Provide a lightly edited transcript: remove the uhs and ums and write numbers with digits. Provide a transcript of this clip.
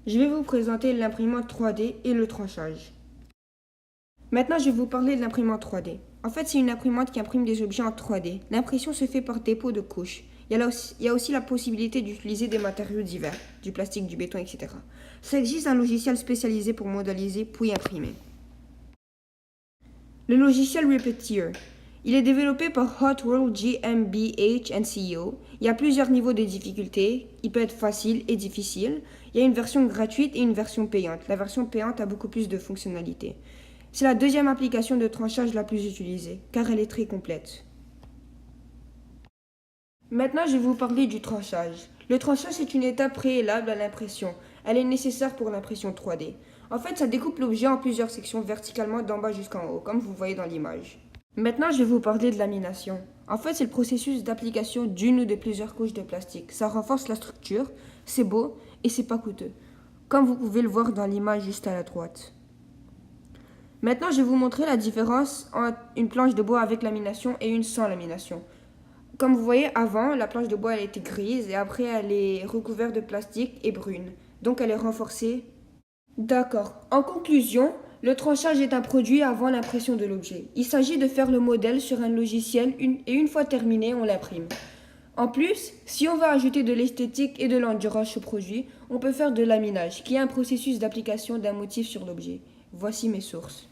Je vais vous présenter l'imprimante 3D et le tranchage. Maintenant, je vais vous parler de l'imprimante 3D. En fait, c'est une imprimante qui imprime des objets en 3D. L'impression se fait par dépôt de couches. Il y a aussi la possibilité d'utiliser des matériaux divers, du plastique, du béton, etc. Ça existe un logiciel spécialisé pour modéliser puis imprimer. Le logiciel Repetier. Il est développé par Hot World GmbH and CEO. Il y a plusieurs niveaux de difficulté. Il peut être facile et difficile. Il y a une version gratuite et une version payante. La version payante a beaucoup plus de fonctionnalités. C'est la deuxième application de tranchage la plus utilisée, car elle est très complète. Maintenant, je vais vous parler du tranchage. Le tranchage est une étape préalable à l'impression. Elle est nécessaire pour l'impression 3D. En fait, ça découpe l'objet en plusieurs sections verticalement d'en bas jusqu'en haut, comme vous voyez dans l'image. Maintenant, je vais vous parler de lamination. En fait, c'est le processus d'application d'une ou de plusieurs couches de plastique. Ça renforce la structure, c'est beau et c'est pas coûteux, comme vous pouvez le voir dans l'image juste à la droite. Maintenant, je vais vous montrer la différence entre une planche de bois avec lamination et une sans lamination. Comme vous voyez, avant, la planche de bois elle était grise et après elle est recouverte de plastique et brune. Donc elle est renforcée. D'accord. En conclusion, le tranchage est un produit avant l'impression de l'objet. Il s'agit de faire le modèle sur un logiciel et une fois terminé, on l'imprime. En plus, si on veut ajouter de l'esthétique et de l'endurance au produit, on peut faire de laminage, qui est un processus d'application d'un motif sur l'objet. Voici mes sources.